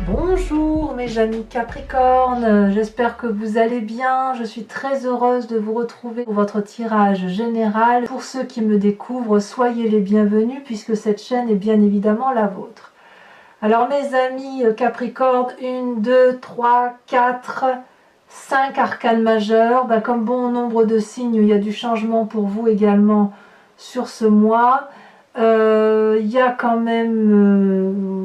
Bonjour mes amis Capricorne, j'espère que vous allez bien. Je suis très heureuse de vous retrouver pour votre tirage général. Pour ceux qui me découvrent, soyez les bienvenus puisque cette chaîne est bien évidemment la vôtre. Alors mes amis Capricorne, 1, 2, 3, 4, 5 arcanes majeurs. Comme bon nombre de signes, il y a du changement pour vous également sur ce mois. Il y a quand même...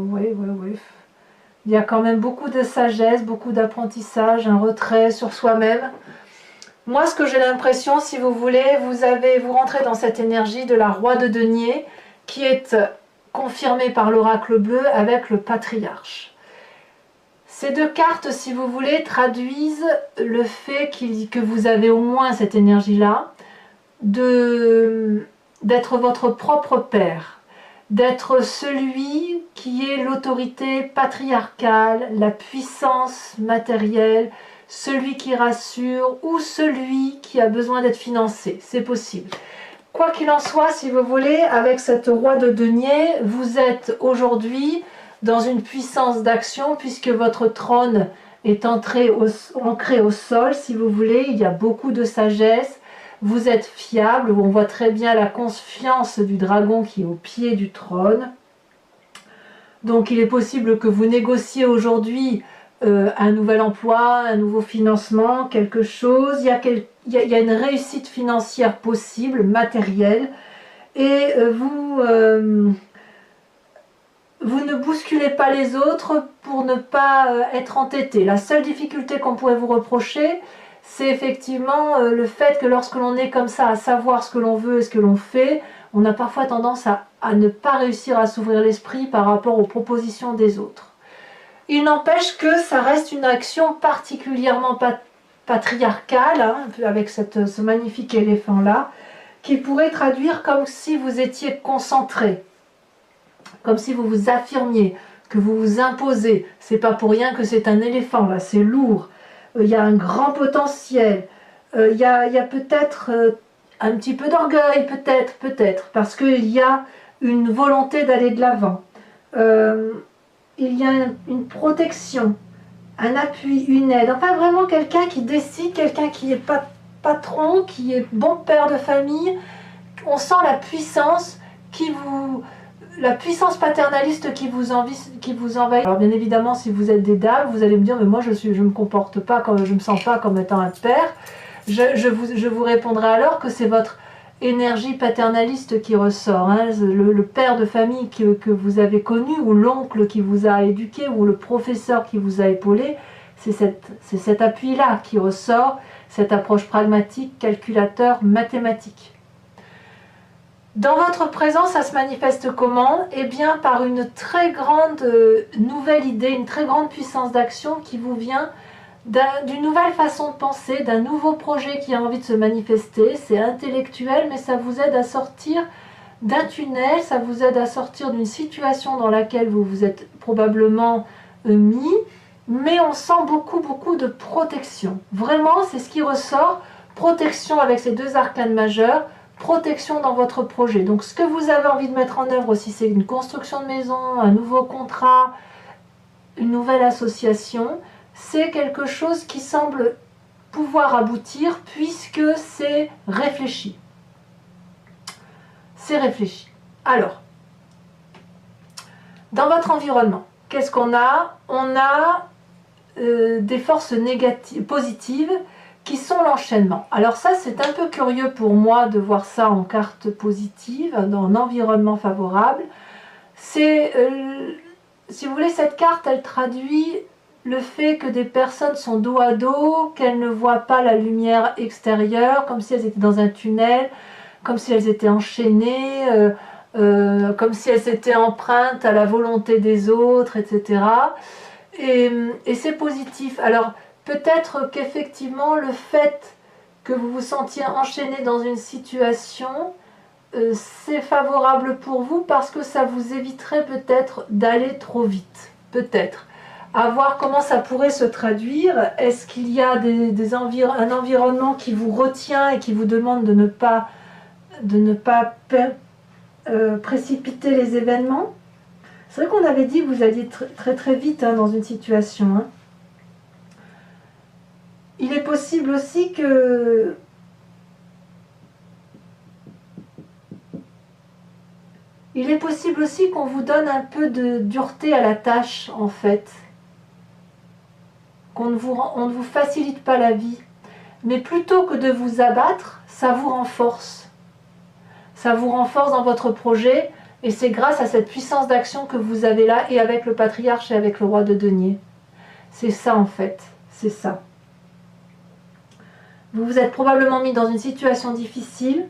Il y a quand même beaucoup de sagesse, beaucoup d'apprentissage, un retrait sur soi-même. Moi, ce que j'ai l'impression, si vous voulez, vous rentrez dans cette énergie de la roi de denier qui est confirmée par l'oracle bleu avec le patriarche. Ces deux cartes, si vous voulez, traduisent le fait que vous avez au moins cette énergie-là d'être votre propre père, d'être celui qui est l'autorité patriarcale, la puissance matérielle, celui qui rassure ou celui qui a besoin d'être financé. C'est possible. Quoi qu'il en soit, si vous voulez, avec cette roi de denier, vous êtes aujourd'hui dans une puissance d'action puisque votre trône est ancré au sol, si vous voulez. Il y a beaucoup de sagesse. Vous êtes fiable, on voit très bien la confiance du dragon qui est au pied du trône. Donc il est possible que vous négociez aujourd'hui un nouvel emploi, un nouveau financement, quelque chose. Il y a une réussite financière possible, matérielle. Et vous ne bousculez pas les autres pour ne pas être entêté. La seule difficulté qu'on pourrait vous reprocher, c'est effectivement le fait que lorsque l'on est comme ça à savoir ce que l'on veut et ce que l'on fait, on a parfois tendance à ne pas réussir à s'ouvrir l'esprit par rapport aux propositions des autres. Il n'empêche que ça reste une action particulièrement patriarcale, hein, avec ce magnifique éléphant-là, qui pourrait traduire comme si vous étiez concentré, comme si vous vous affirmiez, que vous vous imposez. C'est pas pour rien que c'est un éléphant, là, c'est lourd. Il y a un grand potentiel, il y a peut-être un petit peu d'orgueil, peut-être, parce qu'il y a une volonté d'aller de l'avant. Il y a une protection, un appui, une aide, enfin vraiment quelqu'un qui décide, quelqu'un qui est patron, qui est bon père de famille. On sent la puissance la puissance paternaliste qui vous envahit. Alors bien évidemment, si vous êtes des dames, vous allez me dire mais moi je me comporte pas comme, je me sens pas comme étant un père. Je vous répondrai alors que c'est votre énergie paternaliste qui ressort, hein. Le père de famille que vous avez connu, ou l'oncle qui vous a éduqué, ou le professeur qui vous a épaulé, c'est cet appui-là qui ressort, cette approche pragmatique, calculateur, mathématique. Dans votre présent, ça se manifeste comment? Eh bien, par une très grande nouvelle idée, une très grande puissance d'action qui vous vient d'une nouvelle façon de penser, d'un nouveau projet qui a envie de se manifester. C'est intellectuel, mais ça vous aide à sortir d'un tunnel, ça vous aide à sortir d'une situation dans laquelle vous vous êtes probablement mis, mais on sent beaucoup de protection. Vraiment, c'est ce qui ressort, protection avec ces deux arcanes majeurs, protection dans votre projet. Donc ce que vous avez envie de mettre en œuvre, si c'est une construction de maison, un nouveau contrat, une nouvelle association, c'est quelque chose qui semble pouvoir aboutir puisque c'est réfléchi. C'est réfléchi. Alors, dans votre environnement, qu'est-ce qu'on a? On a des forces positives qui sont l'enchaînement. Alors ça, c'est un peu curieux pour moi de voir ça en carte positive, dans un environnement favorable. C'est, si vous voulez, cette carte, elle traduit le fait que des personnes sont dos à dos, qu'elles ne voient pas la lumière extérieure, comme si elles étaient dans un tunnel, comme si elles étaient enchaînées, comme si elles étaient empreintes à la volonté des autres, etc. Et c'est positif. Alors, peut-être qu'effectivement, le fait que vous vous sentiez enchaîné dans une situation, c'est favorable pour vous parce que ça vous éviterait peut-être d'aller trop vite. Peut-être. À voir comment ça pourrait se traduire. Est-ce qu'il y a un environnement qui vous retient et qui vous demande de ne pas précipiter les événements? C'est vrai qu'on avait dit que vous alliez très vite hein, dans une situation. Hein. Il est possible aussi que... Il est possible aussi qu'on vous donne un peu de dureté à la tâche, en fait. On ne vous facilite pas la vie. Mais plutôt que de vous abattre, ça vous renforce. Ça vous renforce dans votre projet, et c'est grâce à cette puissance d'action que vous avez là, et avec le patriarche et avec le roi de denier. C'est ça en fait, c'est ça. Vous vous êtes probablement mis dans une situation difficile,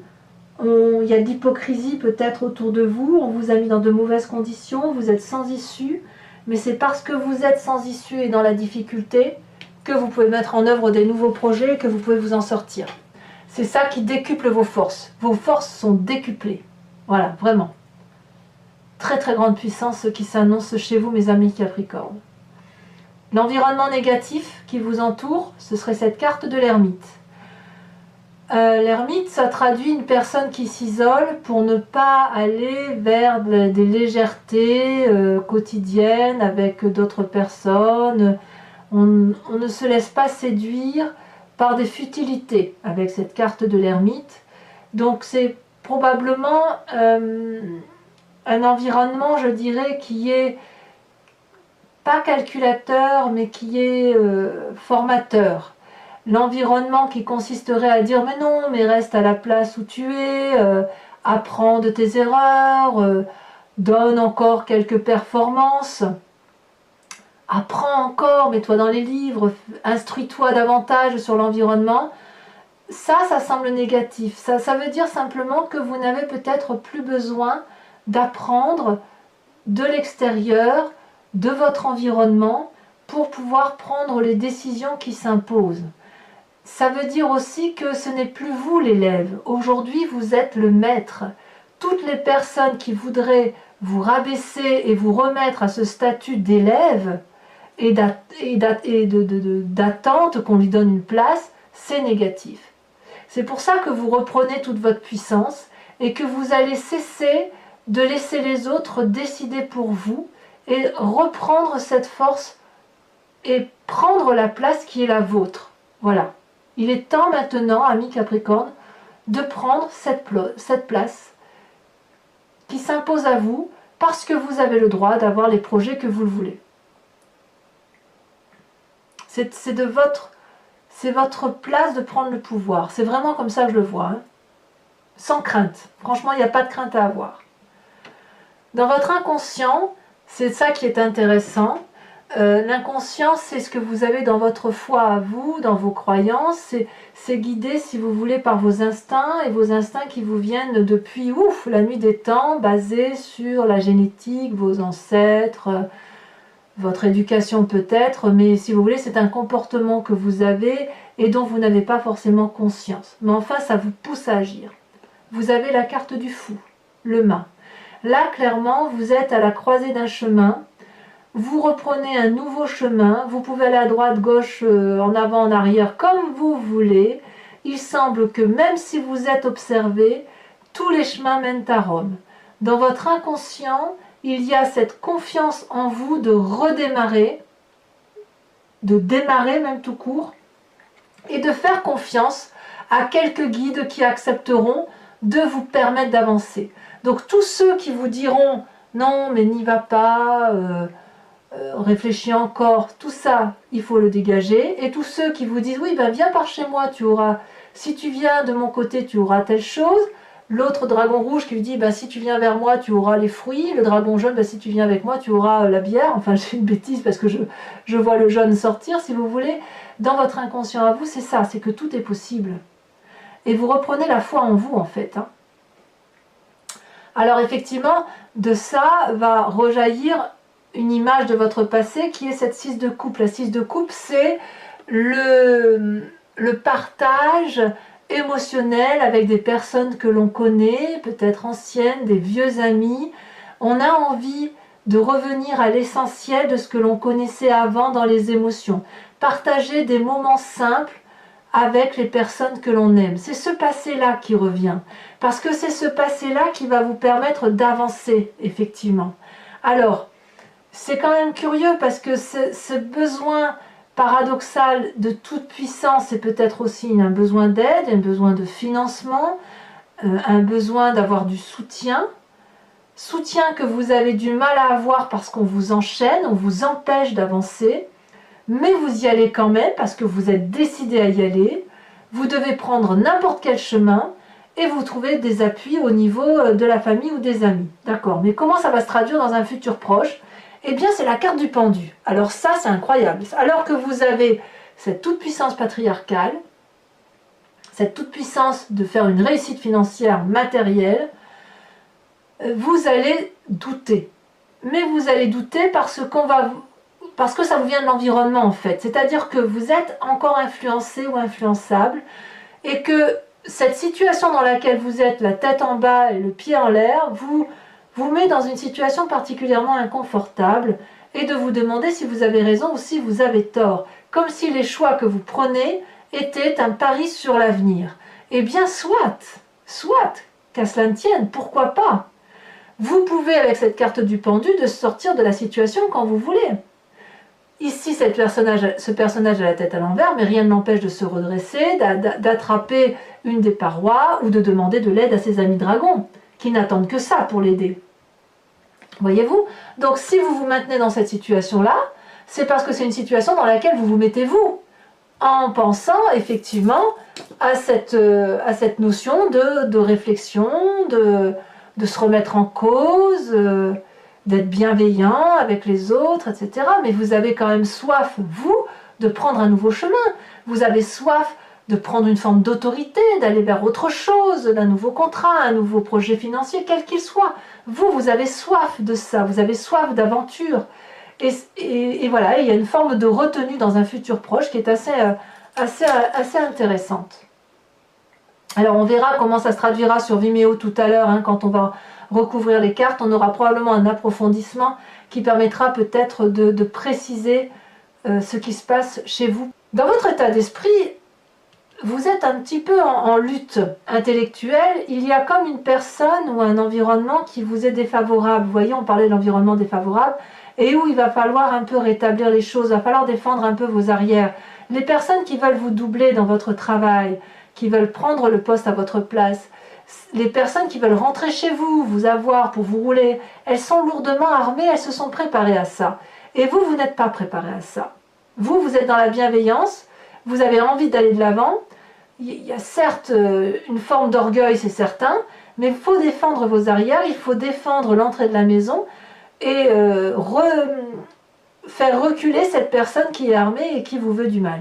il y a de l'hypocrisie peut-être autour de vous, on vous a mis dans de mauvaises conditions, vous êtes sans issue, mais c'est parce que vous êtes sans issue et dans la difficulté que vous pouvez mettre en œuvre des nouveaux projets et que vous pouvez vous en sortir. C'est ça qui décuple vos forces. Vos forces sont décuplées. Voilà, vraiment. Très très grande puissance qui s'annonce chez vous, mes amis Capricorne. L'environnement négatif qui vous entoure, ce serait cette carte de l'ermite. L'ermite, ça traduit une personne qui s'isole pour ne pas aller vers des légèretés quotidiennes avec d'autres personnes. On ne se laisse pas séduire par des futilités avec cette carte de l'ermite. Donc c'est probablement un environnement, je dirais, qui est pas calculateur, mais qui est formateur. L'environnement qui consisterait à dire mais non, mais reste à la place où tu es, apprends de tes erreurs, donne encore quelques performances, apprends encore, mets-toi dans les livres, instruis-toi davantage sur l'environnement. Ça semble négatif. Ça veut dire simplement que vous n'avez peut-être plus besoin d'apprendre de l'extérieur, de votre environnement, pour pouvoir prendre les décisions qui s'imposent. Ça veut dire aussi que ce n'est plus vous l'élève. Aujourd'hui, vous êtes le maître. Toutes les personnes qui voudraient vous rabaisser et vous remettre à ce statut d'élève et d'attente qu'on lui donne une place, c'est négatif. C'est pour ça que vous reprenez toute votre puissance et que vous allez cesser de laisser les autres décider pour vous et reprendre cette force et prendre la place qui est la vôtre. Voilà. Il est temps maintenant, amis Capricorne, de prendre cette place qui s'impose à vous parce que vous avez le droit d'avoir les projets que vous le voulez. C'est votre place de prendre le pouvoir. C'est vraiment comme ça que je le vois. Hein. Sans crainte. Franchement, il n'y a pas de crainte à avoir. Dans votre inconscient, c'est ça qui est intéressant. L'inconscient, c'est ce que vous avez dans votre foi à vous, dans vos croyances. C'est guidé, si vous voulez, par vos instincts, et vos instincts qui vous viennent depuis la nuit des temps, basés sur la génétique, vos ancêtres, votre éducation peut-être, mais si vous voulez, c'est un comportement que vous avez et dont vous n'avez pas forcément conscience. Mais enfin, ça vous pousse à agir. Vous avez la carte du fou, le mât. Là, clairement, vous êtes à la croisée d'un chemin. Vous reprenez un nouveau chemin. Vous pouvez aller à droite, gauche, en avant, en arrière, comme vous voulez. Il semble que même si vous êtes observé, tous les chemins mènent à Rome. Dans votre inconscient, il y a cette confiance en vous de redémarrer, de démarrer même tout court, et de faire confiance à quelques guides qui accepteront de vous permettre d'avancer. Donc tous ceux qui vous diront « non, mais n'y va pas, réfléchis encore », tout ça, il faut le dégager. Et tous ceux qui vous disent « oui, ben viens par chez moi, tu auras, si tu viens de mon côté, tu auras telle chose », l'autre dragon rouge qui lui dit si tu viens vers moi, tu auras les fruits. Le dragon jaune, si tu viens avec moi, tu auras la bière. Enfin, j'ai une bêtise parce que je vois le jaune sortir, si vous voulez. Dans votre inconscient à vous, c'est ça, c'est que tout est possible. Et vous reprenez la foi en vous, en fait. Hein. Alors, effectivement, de ça va rejaillir une image de votre passé qui est cette 6 de coupe. La 6 de coupe, c'est le partage émotionnel avec des personnes que l'on connaît, peut-être anciennes, des vieux amis. On a envie de revenir à l'essentiel de ce que l'on connaissait avant dans les émotions. Partager des moments simples avec les personnes que l'on aime. C'est ce passé-là qui revient. Parce que c'est ce passé-là qui va vous permettre d'avancer, effectivement. Alors, c'est quand même curieux parce que ce besoin paradoxal de toute puissance, c'est peut-être aussi un besoin d'aide, un besoin de financement, un besoin d'avoir du soutien. Soutien que vous avez du mal à avoir parce qu'on vous enchaîne, on vous empêche d'avancer, mais vous y allez quand même parce que vous êtes décidé à y aller. Vous devez prendre n'importe quel chemin et vous trouvez des appuis au niveau de la famille ou des amis. D'accord, mais comment ça va se traduire dans un futur proche? Eh bien, c'est la carte du pendu. Alors ça, c'est incroyable. Alors que vous avez cette toute-puissance patriarcale, cette toute-puissance de faire une réussite financière matérielle, vous allez douter. Mais vous allez douter parce que ça vous vient de l'environnement en fait. C'est-à-dire que vous êtes encore influencé ou influençable et que cette situation dans laquelle vous êtes, la tête en bas et le pied en l'air, vous met dans une situation particulièrement inconfortable et de vous demander si vous avez raison ou si vous avez tort. Comme si les choix que vous prenez étaient un pari sur l'avenir. Eh bien, soit, qu'à cela ne tienne, pourquoi pas? Vous pouvez, avec cette carte du pendu, de sortir de la situation quand vous voulez. Ici, ce personnage a la tête à l'envers, mais rien ne l'empêche de se redresser, d'attraper une des parois ou de demander de l'aide à ses amis dragons, qui n'attendent que ça pour l'aider. Voyez-vous? Donc si vous vous maintenez dans cette situation-là, c'est parce que c'est une situation dans laquelle vous vous mettez vous, en pensant effectivement à cette notion de réflexion, de se remettre en cause, d'être bienveillant avec les autres, etc. Mais vous avez quand même soif, vous, de prendre un nouveau chemin. Vous avez soif de prendre une forme d'autorité, d'aller vers autre chose, d'un nouveau contrat, un nouveau projet financier, quel qu'il soit. Vous avez soif de ça, vous avez soif d'aventure. Et voilà, il y a une forme de retenue dans un futur proche qui est assez intéressante. Alors on verra comment ça se traduira sur Vimeo tout à l'heure, hein, quand on va recouvrir les cartes. On aura probablement un approfondissement qui permettra peut-être de préciser ce qui se passe chez vous. Dans votre état d'esprit, vous êtes un petit peu en lutte intellectuelle. Il y a comme une personne ou un environnement qui vous est défavorable. Vous voyez, on parlait de l'environnement défavorable et où il va falloir un peu rétablir les choses, il va falloir défendre un peu vos arrières. Les personnes qui veulent vous doubler dans votre travail, qui veulent prendre le poste à votre place, les personnes qui veulent rentrer chez vous, vous avoir pour vous rouler, elles sont lourdement armées, elles se sont préparées à ça. Et vous, vous n'êtes pas préparé à ça. Vous êtes dans la bienveillance, vous avez envie d'aller de l'avant. Il y a certes une forme d'orgueil, c'est certain, mais il faut défendre vos arrières, il faut défendre l'entrée de la maison et faire reculer cette personne qui est armée et qui vous veut du mal.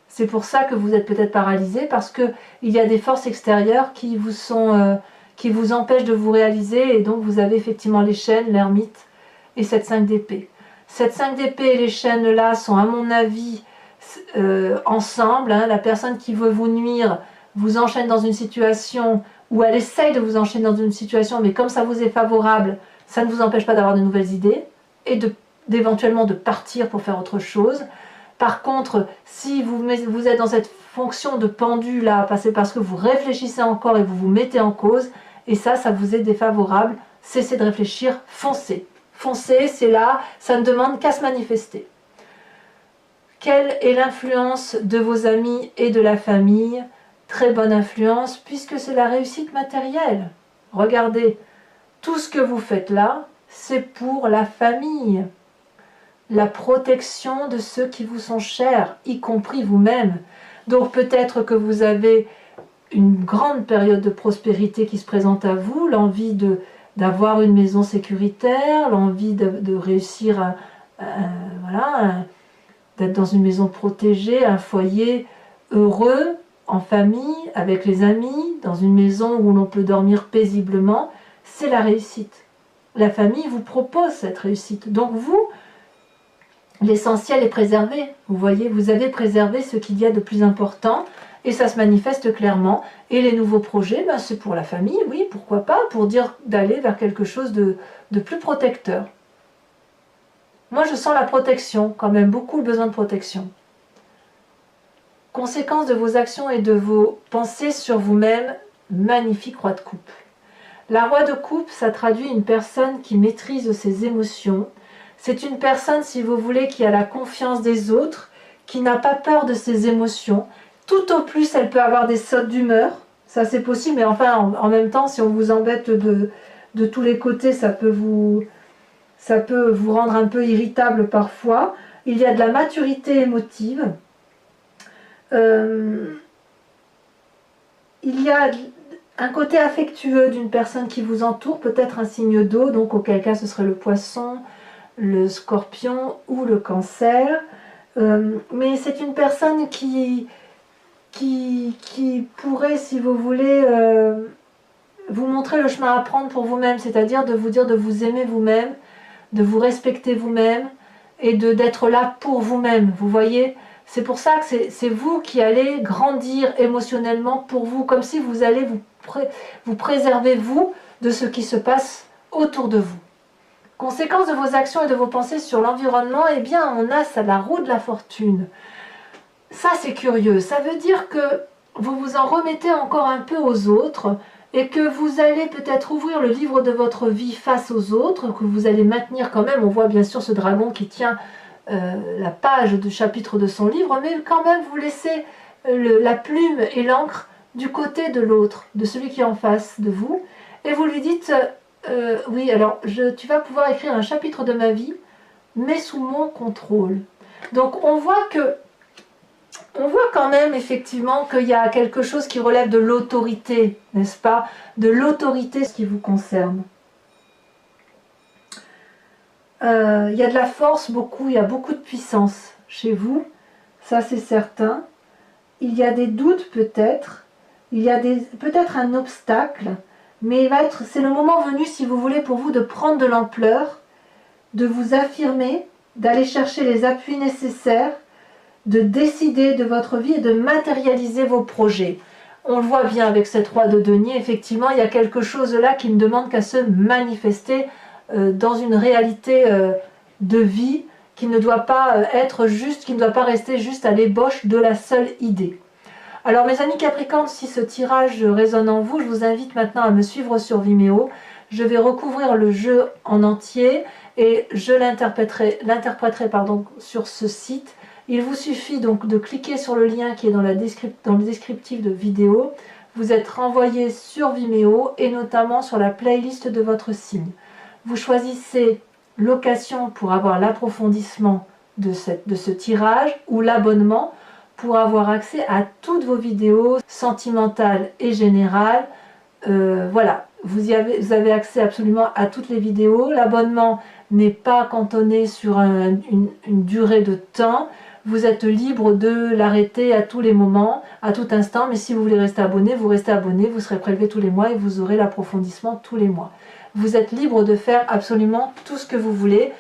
C'est pour ça que vous êtes peut-être paralysé, parce qu'il y a des forces extérieures qui vous empêchent de vous réaliser, et donc vous avez effectivement les chaînes, l'ermite et cette 5 d'épée. Cette 5 d'épée et les chaînes là sont à mon avis ensemble, hein. La personne qui veut vous nuire vous enchaîne dans une situation, ou elle essaye de vous enchaîner dans une situation, mais comme ça vous est favorable, ça ne vous empêche pas d'avoir de nouvelles idées, et d'éventuellement de partir pour faire autre chose. Par contre, si vous êtes dans cette fonction de pendu là, c'est parce que vous réfléchissez encore et vous vous mettez en cause, et ça vous est défavorable. Cessez de réfléchir, foncez. Foncez, c'est là, ça ne demande qu'à se manifester. Quelle est l'influence de vos amis et de la famille? Très bonne influence, puisque c'est la réussite matérielle. Regardez, tout ce que vous faites là, c'est pour la famille. La protection de ceux qui vous sont chers, y compris vous-même. Donc peut-être que vous avez une grande période de prospérité qui se présente à vous, l'envie d'avoir une maison sécuritaire, l'envie de réussir d'être dans une maison protégée, un foyer heureux, en famille, avec les amis, dans une maison où l'on peut dormir paisiblement. C'est la réussite. La famille vous propose cette réussite. Donc vous, l'essentiel est préservé. Vous voyez, vous avez préservé ce qu'il y a de plus important et ça se manifeste clairement. Et les nouveaux projets, c'est pour la famille, oui, pourquoi pas, pour dire d'aller vers quelque chose de plus protecteur. Moi, je sens la protection, quand même, beaucoup le besoin de protection. Conséquence de vos actions et de vos pensées sur vous-même, magnifique roi de coupe. La Roi de coupe, ça traduit une personne qui maîtrise ses émotions. C'est une personne, si vous voulez, qui a la confiance des autres, qui n'a pas peur de ses émotions. Tout au plus, elle peut avoir des sautes d'humeur. Ça, c'est possible, mais enfin, en même temps, si on vous embête de tous les côtés, ça peut vous rendre un peu irritable parfois. Il y a de la maturité émotive. Il y a un côté affectueux d'une personne qui vous entoure, peut-être un signe d'eau, donc auquel cas ce serait le poisson, le scorpion ou le cancer. Mais c'est une personne qui pourrait, si vous voulez, vous montrer le chemin à prendre pour vous-même, c'est-à-dire de vous dire de vous aimer vous-même, de vous respecter vous-même et d'être là pour vous-même. Vous voyez, c'est pour ça que c'est vous qui allez grandir émotionnellement pour vous, comme si vous allez vous préserver vous de ce qui se passe autour de vous. Conséquence de vos actions et de vos pensées sur l'environnement, eh bien on a ça, la roue de la fortune. Ça c'est curieux, ça veut dire que vous vous en remettez encore un peu aux autres et que vous allez peut-être ouvrir le livre de votre vie face aux autres, que vous allez maintenir quand même. On voit bien sûr ce dragon qui tient la page du chapitre de son livre, mais quand même vous laissez la plume et l'encre du côté de l'autre, de celui qui est en face de vous, et vous lui dites oui, alors tu vas pouvoir écrire un chapitre de ma vie, mais sous mon contrôle. Donc on voit quand même effectivement qu'il y a quelque chose qui relève de l'autorité, n'est-ce pas? De l'autorité, ce qui vous concerne. Il y a de la force, il y a beaucoup de puissance chez vous, ça c'est certain. Il y a des doutes peut-être, il y a peut-être un obstacle, mais c'est le moment venu, si vous voulez, pour vous de prendre de l'ampleur, de vous affirmer, d'aller chercher les appuis nécessaires, de décider de votre vie et de matérialiser vos projets. On le voit bien avec cette roi de denier, effectivement, il y a quelque chose là qui ne demande qu'à se manifester dans une réalité de vie qui ne doit pas être juste, qui ne doit pas rester juste à l'ébauche de la seule idée. Alors mes amis Capricorne, si ce tirage résonne en vous, je vous invite maintenant à me suivre sur Vimeo. Je vais recouvrir le jeu en entier et je l'interpréterai sur ce site. Il vous suffit donc de cliquer sur le lien qui est dans le descriptif de vidéo. Vous êtes renvoyé sur Vimeo et notamment sur la playlist de votre signe. Vous choisissez location pour avoir l'approfondissement de ce tirage ou l'abonnement pour avoir accès à toutes vos vidéos sentimentales et générales. Voilà, vous avez accès absolument à toutes les vidéos. L'abonnement n'est pas cantonné sur une durée de temps. Vous êtes libre de l'arrêter à tous les moments, à tout instant, mais si vous voulez rester abonné, vous restez abonné, vous serez prélevé tous les mois et vous aurez l'approfondissement tous les mois. Vous êtes libre de faire absolument tout ce que vous voulez,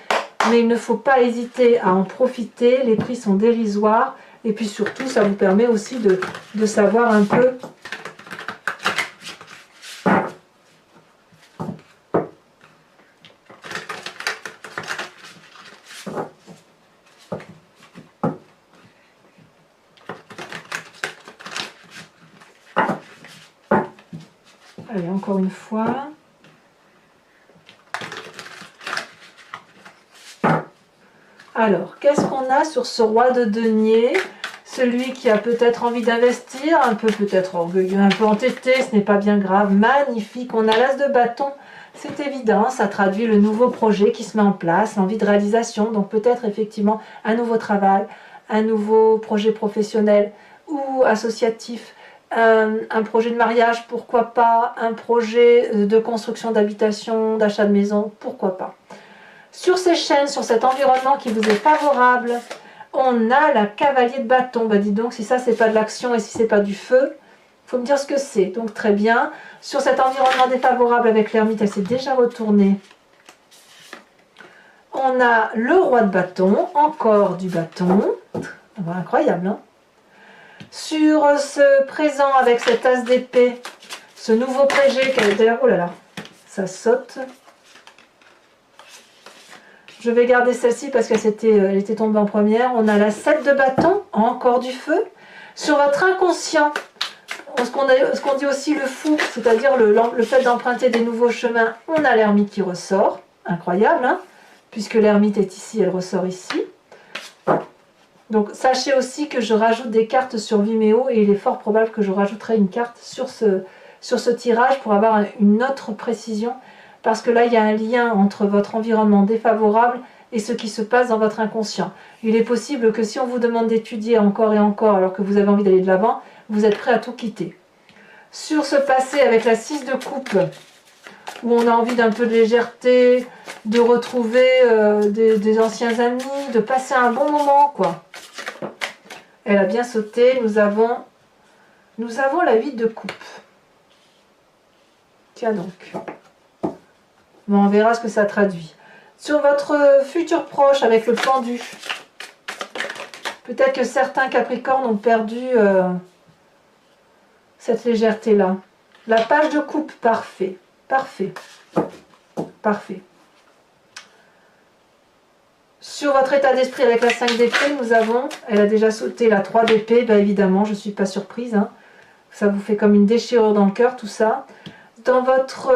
mais il ne faut pas hésiter à en profiter, les prix sont dérisoires, et puis surtout, ça vous permet aussi de savoir un peu allez, encore une fois. Alors, qu'est-ce qu'on a sur ce roi de denier? Celui qui a peut-être envie d'investir, un peu peut-être orgueilleux, un peu entêté, ce n'est pas bien grave, magnifique. On a l'as de bâton, c'est évident, ça traduit le nouveau projet qui se met en place, l'envie de réalisation, donc peut-être effectivement un nouveau travail, un nouveau projet professionnel ou associatif, un projet de mariage, pourquoi pas, un projet de construction d'habitation, d'achat de maison, pourquoi pas. Sur ces chaînes, sur cet environnement qui vous est favorable, on a la cavalier de bâton. Bah dis donc, si ça c'est pas de l'action et si c'est pas du feu, il faut me dire ce que c'est. Donc très bien. Sur cet environnement défavorable avec l'ermite, elle s'est déjà retournée. On a le roi de bâton, encore du bâton. Incroyable, hein? Sur ce présent avec cet as d'épée, ce nouveau projet qui a d'ailleurs, oh là là, ça saute. Je vais garder celle-ci parce qu'elle était tombée en première. On a la 7 de bâton, encore du feu. Sur votre inconscient, Ce qu'on dit aussi le fou, c'est-à-dire le fait d'emprunter des nouveaux chemins, on a l'ermite qui ressort. Incroyable, hein, puisque l'ermite est ici, elle ressort ici. Donc sachez aussi que je rajoute des cartes sur Vimeo et il est fort probable que je rajouterai une carte sur ce tirage pour avoir une autre précision, parce que là il y a un lien entre votre environnement défavorable et ce qui se passe dans votre inconscient. Il est possible que si on vous demande d'étudier encore et encore alors que vous avez envie d'aller de l'avant, vous êtes prêt à tout quitter. Sur ce passé avec la 6 de coupe, où on a envie d'un peu de légèreté, de retrouver des anciens amis, de passer un bon moment, quoi. Elle a bien sauté. Nous avons la 8 de coupe. Tiens donc. Bon, on verra ce que ça traduit. Sur votre futur proche avec le pendu, peut-être que certains Capricornes ont perdu cette légèreté-là. La page de coupe, parfait. Parfait. Parfait. Sur votre état d'esprit avec la 5 d'épée, nous avons, elle a déjà sauté la 3 d'épée, bien évidemment, je ne suis pas surprise. Hein. Ça vous fait comme une déchirure dans le cœur, tout ça. Dans votre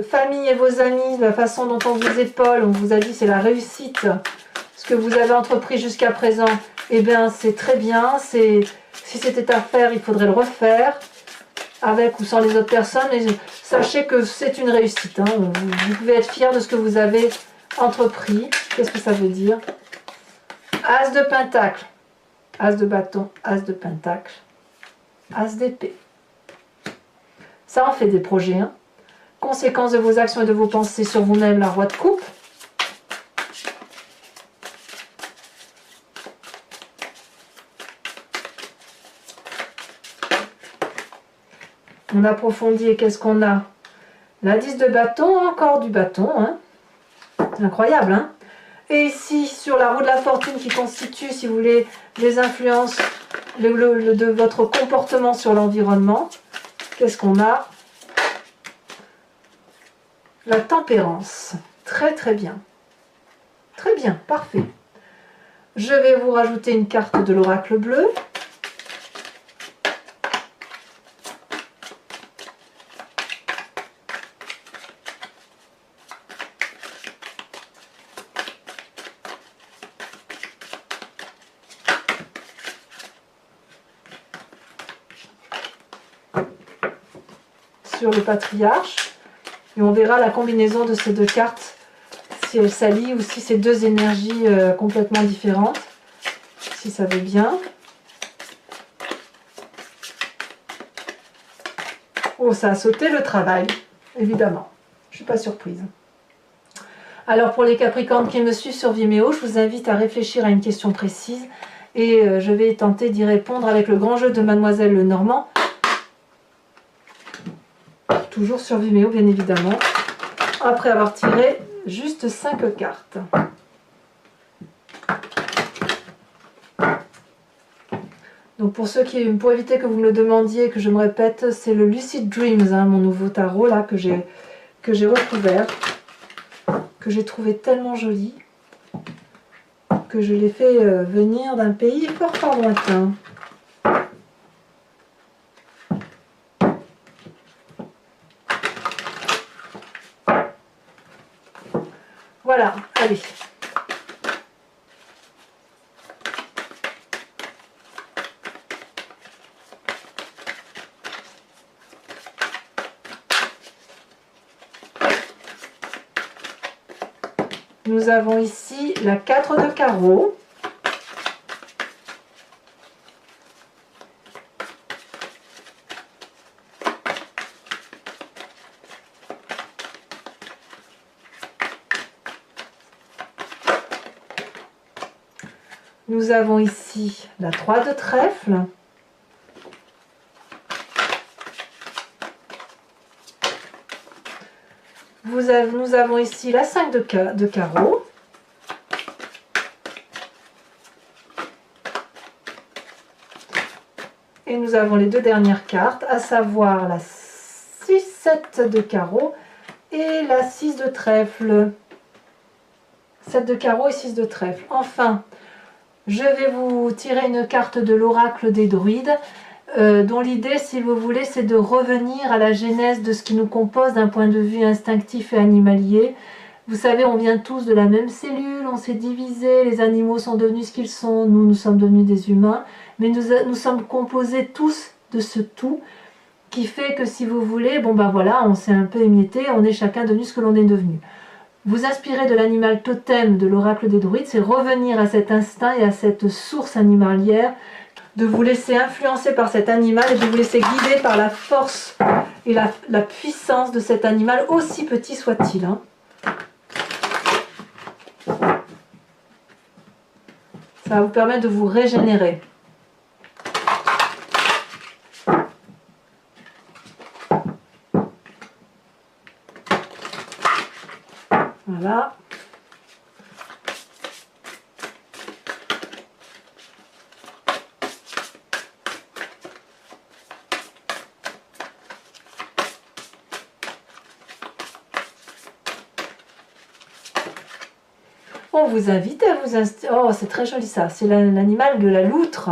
famille et vos amis, la façon dont on vous épaule, on vous a dit c'est la réussite. Ce que vous avez entrepris jusqu'à présent, eh bien c'est très bien. Si c'était à faire, il faudrait le refaire, avec ou sans les autres personnes. Et sachez que c'est une réussite. Hein. Vous pouvez être fier de ce que vous avez entrepris. Qu'est-ce que ça veut dire? As de pentacle, as de bâton, as de pentacle, as d'épée. Ça en fait des projets. Hein. Conséquence de vos actions et de vos pensées sur vous-même, la roi de coupe. On approfondit et qu'est-ce qu'on a? La 10 de bâton, encore du bâton. Hein. Incroyable, hein? Et ici, sur la roue de la fortune qui constitue, si vous voulez, les influences de votre comportement sur l'environnement, qu'est-ce qu'on a? La tempérance. Très très bien. Très bien, parfait. Je vais vous rajouter une carte de l'oracle bleu. Sur le patriarche, et on verra la combinaison de ces deux cartes, si elles s'allient ou si c'est deux énergies complètement différentes, si ça va bien. Oh, ça a sauté le travail, évidemment, je ne suis pas surprise. Alors pour les Capricornes qui me suivent sur Vimeo, je vous invite à réfléchir à une question précise et je vais tenter d'y répondre avec le grand jeu de Mademoiselle Lenormand. Toujours sur Vimeo, bien évidemment, après avoir tiré juste 5 cartes. Donc pour éviter que vous me le demandiez et que je me répète, c'est le Lucid Dreams, hein, mon nouveau tarot là que j'ai recouvert, que j'ai trouvé tellement joli, que je l'ai fait venir d'un pays fort lointain. Voilà, allez. Nous avons ici la 4 de carreau. Nous avons ici la 3 de trèfle. Nous avons ici la 5 de carreau. Et nous avons les deux dernières cartes, à savoir la 6-7 de carreau et la 6 de trèfle. 7 de carreau et 6 de trèfle. Enfin, je vais vous tirer une carte de l'oracle des druides. dont l'idée, si vous voulez, c'est de revenir à la genèse de ce qui nous compose d'un point de vue instinctif et animalier. Vous savez, on vient tous de la même cellule, on s'est divisé, les animaux sont devenus ce qu'ils sont, nous sommes devenus des humains, mais nous sommes composés tous de ce tout, qui fait que, si vous voulez, bon ben voilà, on s'est un peu émietté, on est chacun devenu ce que l'on est devenu. Vous inspirez de l'animal totem de l'oracle des druides, c'est revenir à cet instinct et à cette source animalière, de vous laisser influencer par cet animal et de vous laisser guider par la force et la puissance de cet animal, aussi petit soit-il. Hein. Ça va vous permettre de vous régénérer. Voilà. On vous invite à vous installer. Oh, c'est très joli ça. C'est l'animal de la loutre.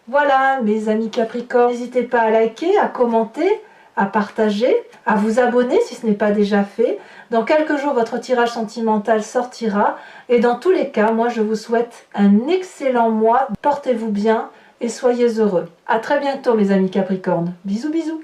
Voilà, mes amis Capricorne. N'hésitez pas à liker, à commenter, à partager, à vous abonner si ce n'est pas déjà fait. Dans quelques jours, votre tirage sentimental sortira. Et dans tous les cas, moi, je vous souhaite un excellent mois. Portez-vous bien et soyez heureux. À très bientôt, mes amis Capricorne. Bisous, bisous.